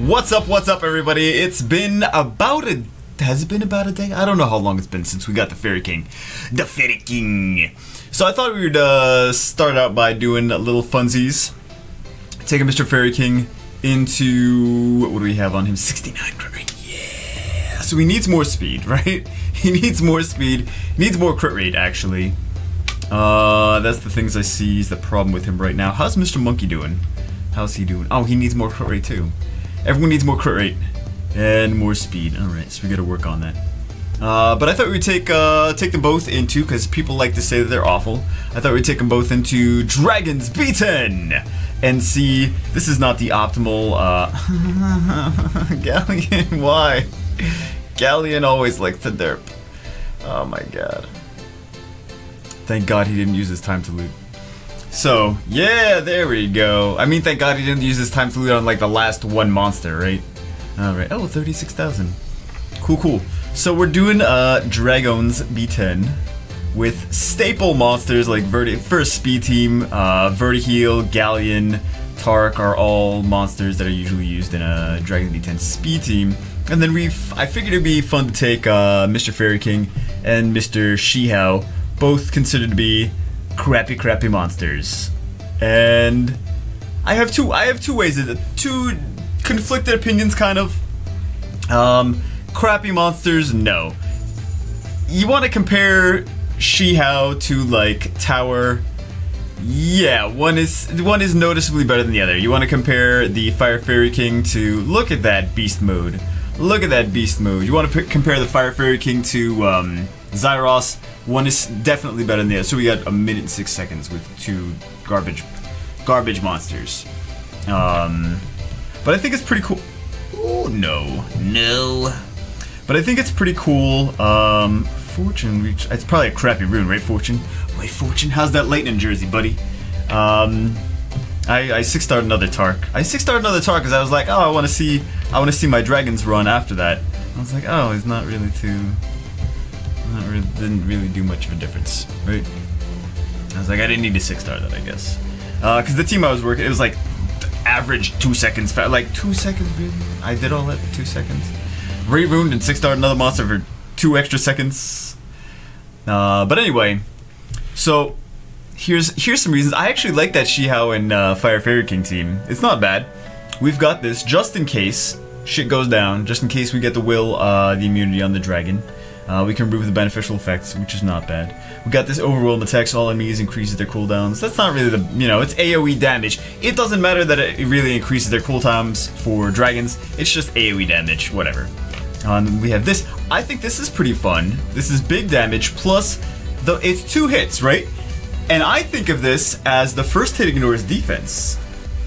What's up, everybody? It's been about a... Has it been about a day? I don't know how long it's been since we got the Fairy King. The Fairy King! So I thought we would start out by doing a little funsies. Taking Mr. Fairy King into... What do we have on him? 69 crit rate. Yeah! So he needs more speed, right? He needs more speed. He needs more crit rate, actually. That's the things I see is the problem with him right now. How's Mr. Monkey doing? How's he doing? Oh, he needs more crit rate too. Everyone needs more crit rate and more speed. Alright, so we gotta work on that. But I thought we'd take them both into, because people like to say that they're awful, I thought we'd take them both into Dragons Beaten! And see, this is not the optimal, Galleon, why? Galleon always likes to derp. Oh my god. Thank God he didn't use his time to loot. So, yeah, there we go. I mean, thank God he didn't use his time to loot on, like, the last one monster, right? Alright. Oh, 36,000. Cool, cool. So we're doing, Dragons B10 with staple monsters like first speed team, Vertiheel, Galleon, Tark are all monsters that are usually used in a Dragons B10 speed team. And then I figured it'd be fun to take, Mr. Fairy King and Mr. Shihao, both considered to be crappy monsters. And I have two ways of it. Two conflicted opinions, kind of. Crappy monsters, no. You want to compare Shihao to, like, Tower. Yeah, one is noticeably better than the other. You want to compare the Fire Fairy King to, look at that beast mode. Look at that beast mode. You want to compare the Fire Fairy King to Zyros. One is definitely better than the other. So we got 1 minute and 6 seconds with two garbage monsters. But I think it's pretty cool. Oh no. But I think it's pretty cool. Fortune reach. It's probably a crappy rune, right? Fortune. Wait, Fortune. How's that lightning jersey, buddy? I 6-starred another Tark. I 6-starred another Tark because I was like, oh, I want to see my dragons run after that. I was like, oh, it's not really too. Didn't really do much of a difference, right? I was like, I didn't need to 6-star that, I guess. Because the team I was working, it was like average 2 seconds, like 2 seconds, really? I did all that for 2 seconds. Re-runed and 6-starred another monster for 2 extra seconds. But anyway, so here's some reasons. I actually like that Shihao and Fire Fairy King team. It's not bad. We've got this just in case shit goes down, just in case we get the immunity on the dragon. We can remove the beneficial effects, which is not bad. We got this overwhelm attacks all enemies, increases their cooldowns. That's not really the, it's AoE damage. It doesn't matter that it really increases their cooldowns for dragons. It's just AoE damage, whatever. We have this. I think this is pretty fun. This is big damage plus it's 2 hits, right? And I think of this as the first hit ignores defense,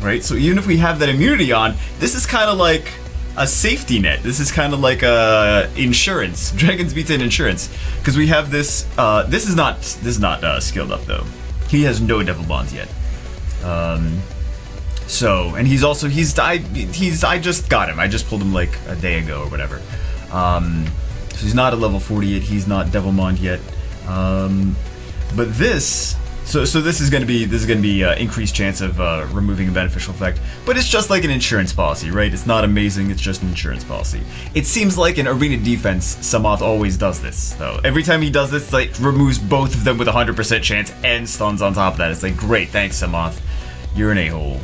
right? So even if we have that immunity on, this is kind of like a safety net. This is kind of like insurance. Dragons Beaten insurance, because we have this. This is not skilled up though. He has no devil bonds yet. So, and he's also I just got him. I just pulled him like a day ago or whatever. So he's not at level 48. He's not devil bond yet. But this. So this is going to be increased chance of removing a beneficial effect, but it's just like an insurance policy, right? It's not amazing, it's just an insurance policy. It seems like in arena defense, Samoth always does this, though. Every time he does this, like, removes both of them with 100% chance and stuns on top of that. It's like, great, thanks, Samoth. You're an a-hole.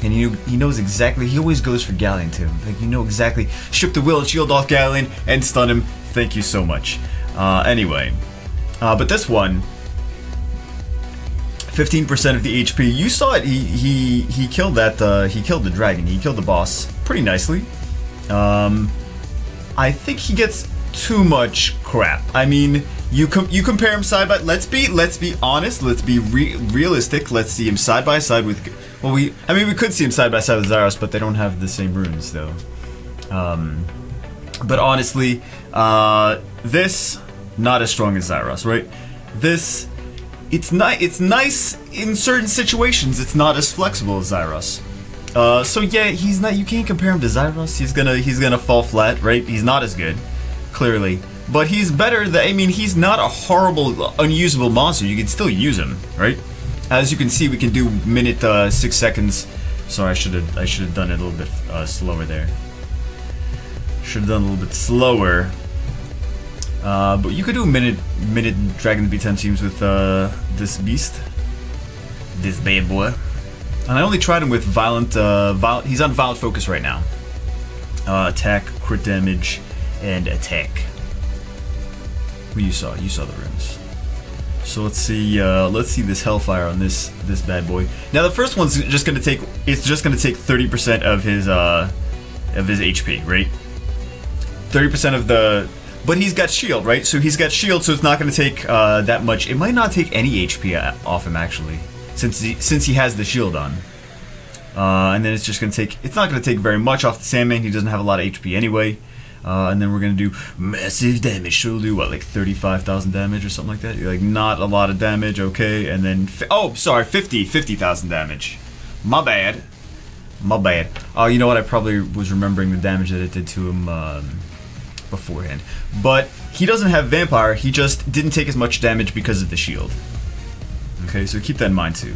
And he knows exactly, he always goes for Galleon too. Like, you know exactly, strip the will and shield off Galleon and stun him. Thank you so much. Anyway, but this one, 15% of the HP. You saw it. He killed that. He killed the dragon. He killed the boss pretty nicely. I think he gets too much crap. I mean, you compare him side by. Let's be honest. Let's be realistic. Let's see him side by side with. Well, we could see him side by side with Zyros, but they don't have the same runes though. But honestly, this not as strong as Zyros, right? This. It's nice in certain situations. It's not as flexible as Zyros. So yeah, he's not. You can't compare him to Zyros. He's gonna fall flat, right? He's not as good, clearly, but he's better. I mean, he's not a horrible, unusable monster. You can still use him, right? As you can see, we can do minute 6 seconds Sorry, I should have done it a little bit slower there. Should have done a little bit slower. But you could do minute Dragon B10 teams with this beast, this bad boy. And I only tried him with violent. He's on violent focus right now. Attack, crit damage, and attack. Well, you saw the runes. So let's see this Hellfire on this bad boy. Now the first one's just gonna take 30% of his HP, right? 30% of the, but he's got shield, right? So he's got shield, so it's not gonna take that much. It might not take any HP off him actually, since he has the shield on. And then it's just gonna take. It's not gonna take very much off the Sandman. He doesn't have a lot of HP anyway. And then we're gonna do massive damage. So we'll do what, like 35,000 damage or something like that. Like not a lot of damage, okay. And then 50,000 damage. My bad. Oh, you know what? I probably was remembering the damage that it did to him beforehand. But he doesn't have Vampire. He just didn't take as much damage because of the shield. Okay, so keep that in mind too.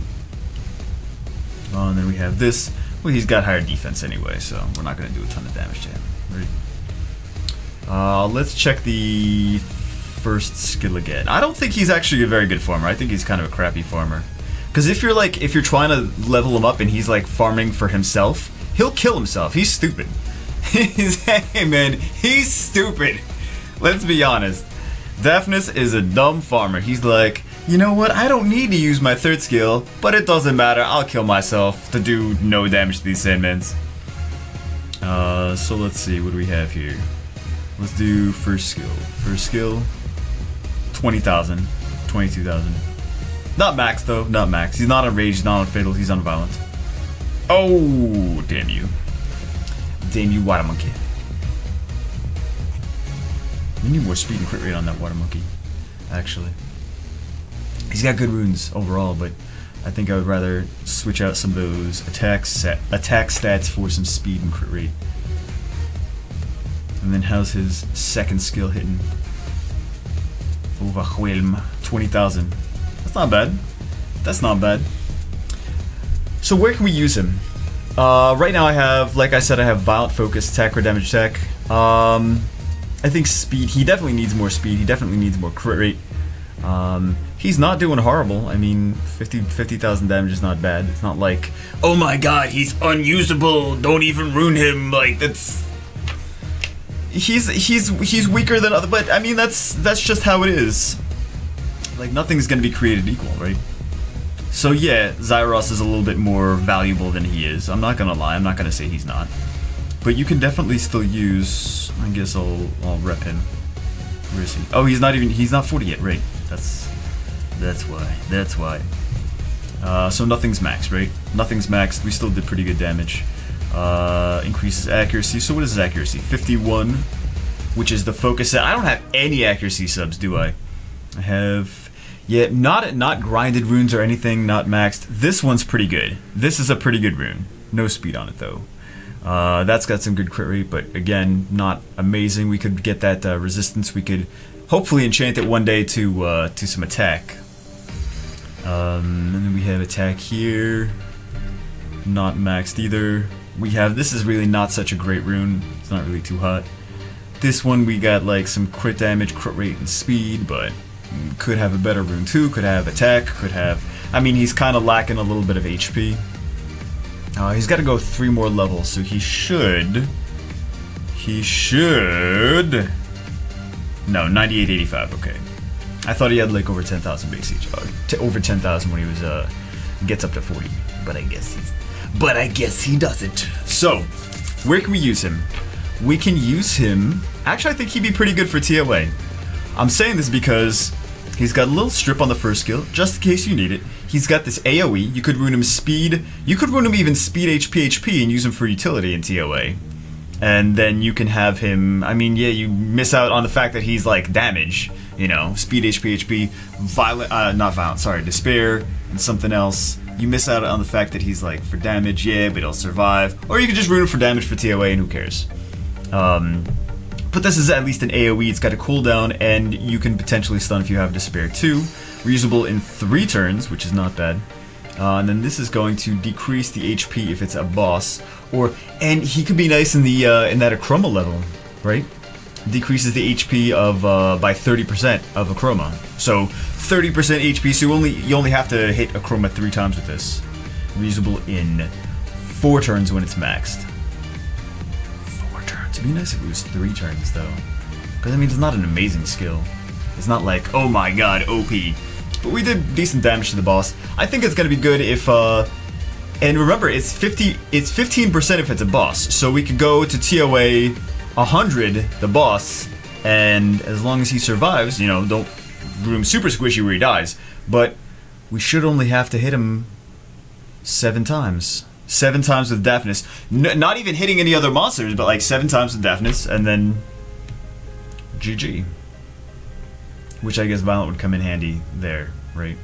Oh, and then we have this. Well, he's got higher defense anyway, so we're not gonna do a ton of damage to him. Right? Let's check the first skill again. I don't think he's actually a very good farmer. I think he's kind of a crappy farmer. Because if you're trying to level him up and he's like farming for himself, he'll kill himself. He's stupid. Hey man, he's stupid. Let's be honest. Daphnis is a dumb farmer. He's like, you know what? I don't need to use my third skill, but it doesn't matter. I'll kill myself to do no damage to these Sandmans. So let's see. What do we have here? Let's do first skill. First skill, 20,000, 22,000. Not max though, not max. He's not on rage, he's not on fatal, he's on violent. Oh, damn you. Damn you, water monkey. We need more speed and crit rate on that water monkey, actually. He's got good runes overall, but I think I would rather switch out some of those attack stats for some speed and crit rate. And then how's his second skill hitting? Overwhelm, 20,000. That's not bad. That's not bad. So where can we use him? Right now I have, like I said, I have violent focus, attack, or damage attack. I think speed. He definitely needs more speed. He definitely needs more crit rate. He's not doing horrible. I mean, 50,000 damage is not bad. It's not like, oh my god, he's unusable. Don't even ruin him. Like that's. He's weaker than other, but I mean that's just how it is. Like nothing's gonna be created equal, right? So yeah, Zyros is a little bit more valuable than he is. I'm not gonna lie. I'm not gonna say he's not. But you can definitely still use. I guess I'll rep him. Where is he? Oh, he's not 40 yet, right? That's why. So nothing's maxed, right? Nothing's maxed. We still did pretty good damage. Increases accuracy. So what is his accuracy? 51, which is the focus set. I don't have any accuracy subs, do I? I have, yeah, not grinded runes or anything, not maxed. This one's pretty good. This is a pretty good rune. No speed on it though. That's got some good crit rate, but again, not amazing. We could get that resistance. We could hopefully enchant it one day to some attack. And then we have attack here. Not maxed either. We have, this is really not such a great rune. It's not really too hot. This one we got like some crit damage, crit rate, and speed, but could have a better rune too. Could have attack, could have, I mean he's kind of lacking a little bit of HP. He's got to go 3 more levels, so he should, no, 9885, okay. I thought he had like over 10,000 base HP, over 10,000 when he was, gets up to 40, but I guess he doesn't. So, where can we use him? We can use him, actually I think he'd be pretty good for TOA. I'm saying this because he's got a little strip on the first skill, just in case you need it. He's got this AoE, you could rune him speed, you could rune him even speed HP and use him for utility in TOA. And then you can have him, I mean, yeah, you miss out on the fact that he's like damage, you know, speed HP, violent, not violent, sorry, despair, and something else. You miss out on the fact that he's like for damage, yeah, but he'll survive. Or you can just rune him for damage for TOA and who cares. But this is at least an AoE, it's got a cooldown, and you can potentially stun if you have despair too. Reusable in 3 turns, which is not bad. And then this is going to decrease the HP if it's a boss, and he could be nice in the in that Acroma level, right? Decreases the HP of by 30% of Acroma. So 30% HP. So you only have to hit Acroma 3 times with this. Reusable in 4 turns when it's maxed. 4 turns. It'd be nice if it was 3 turns though, because I mean it's not an amazing skill. It's not like, oh my god, OP. But we did decent damage to the boss. I think it's gonna be good if and remember it's 15% if it's a boss. So we could go to TOA 100 the boss, and as long as he survives, you know, don't do him super squishy where he dies. But we should only have to hit him 7 times. 7 times with Daphnis. Not even hitting any other monsters, but like 7 times with Daphnis, and then GG. Which I guess Violent would come in handy there, right?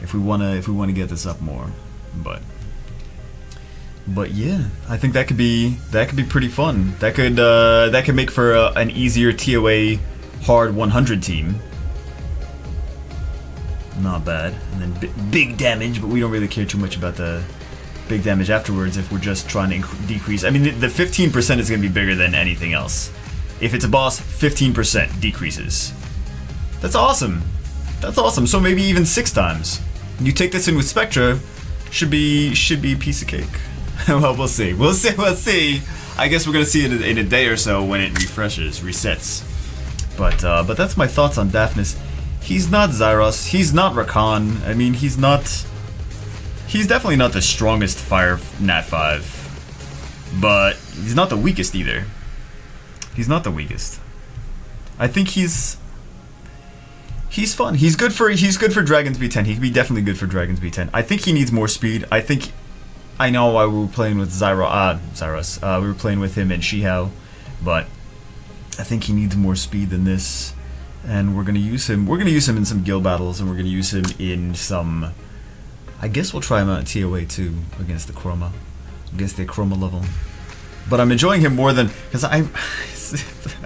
If we wanna get this up more, but yeah, I think that could be pretty fun. That could make for an easier TOA hard 100 team. Not bad. And then big damage, but we don't really care too much about the big damage afterwards if we're just trying to decrease. I mean, the 15% is going to be bigger than anything else. If it's a boss, 15% decreases. That's awesome. That's awesome. So maybe even 6 times. You take this in with Spectra, should be a piece of cake. Well, we'll see. We'll see. I guess we're gonna see it in a day or so when it resets. But that's my thoughts on Daphnis. He's not Zyros. He's not Rakan. I mean, he's definitely not the strongest Fire Nat 5, but he's not the weakest either. He's not the weakest. I think he's fun. He's good for Dragons B10. He could be definitely good for Dragons B10. I think he needs more speed. I know why we were playing with Zyros. We were playing with him in Shihao, but I think he needs more speed than this, and we're gonna use him. We're gonna use him in some guild battles, and we're gonna use him in some. I guess we'll try him out in TOA too against the Chroma level. But I'm enjoying him more than because I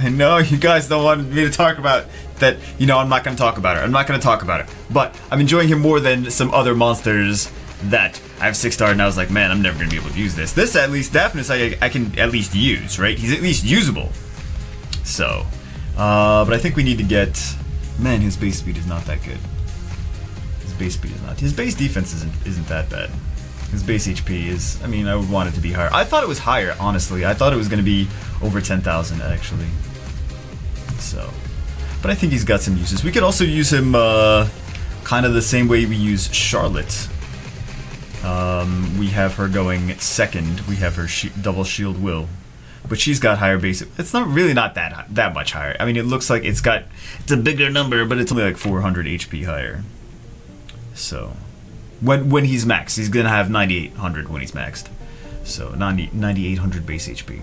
know you guys don't want me to talk about that. You know, I'm not gonna talk about it. I'm not gonna talk about it. But I'm enjoying him more than some other monsters that I have 6-star, and I was like, man, I'm never gonna be able to use this. This at least, Daphnis, I can at least use, right? He's at least usable. So, but I think we need to get. Man, his base speed is not that good. His base speed is not. His base defense isn't that bad. His base HP is. I mean, I would want it to be higher. I thought it was higher, honestly. I thought it was gonna be over 10,000 actually. So, but I think he's got some uses. We could also use him kind of the same way we use Charlotte. We have her going second. We have her double shield will, but she's got higher base. It's not really not that much higher. I mean, it looks like it's a bigger number, but it's only like 400 HP higher. So when he's maxed, he's gonna have 9,800 when he's maxed. So 9,800 base HP.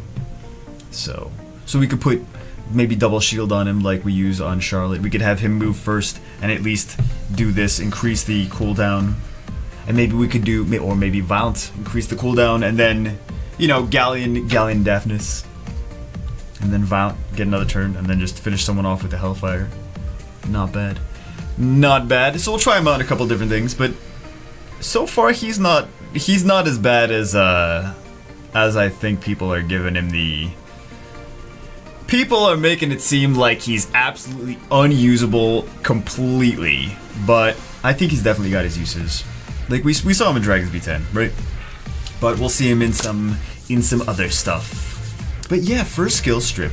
So we could put maybe double shield on him like we use on Charlotte. We could have him move first and at least do this, increase the cooldown. And maybe we could do, or maybe Violent, increase the cooldown, and then, you know, Galleon Daphnis. And then Violent, get another turn, and then just finish someone off with the Hellfire. Not bad. Not bad. So we'll try him out a couple different things, but so far he's not as bad as I think people are giving him the... People are making it seem like he's absolutely unusable completely, but I think he's definitely got his uses. Like we saw him in Dragons B10, right? But we'll see him in some other stuff. But yeah, first skill strip,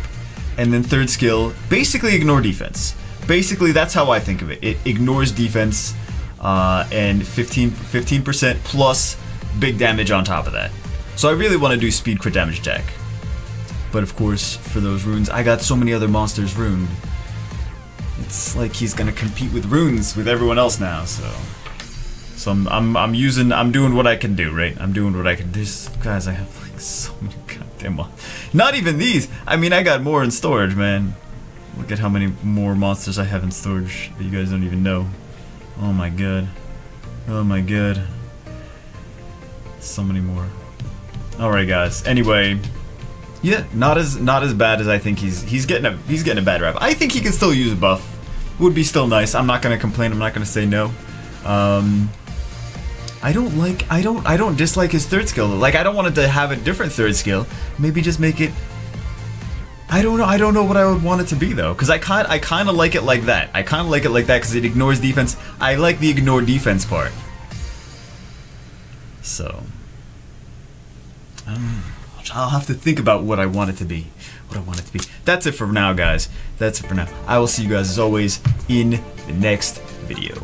and then third skill basically ignore defense. Basically, that's how I think of it. It ignores defense, and 15% plus big damage on top of that. So I really want to do speed crit damage attack. But of course, for those runes, I got so many other monsters runed. It's like he's gonna compete with runes with everyone else now, so I'm doing what I can do, right? I'm doing what I can do. Guys, I have like so many goddamn monsters. Not even these! I mean, I got more in storage, man. Look at how many more monsters I have in storage that you guys don't even know. Oh my god. Oh my god. So many more. Alright guys, anyway. Yeah, not as bad as I think he's getting a bad rap. I think he can still use a buff. Would be still nice. I'm not gonna complain, I'm not gonna say no. I don't dislike his third skill. Like, I don't want it to have a different third skill. Maybe just make it... I don't know what I would want it to be, though. Because I kind of like it like that. I kind of like it like that because it ignores defense. I like the ignore defense part. So... I'll have to think about what I want it to be. That's it for now, guys. That's it for now. I will see you guys, as always, in the next video.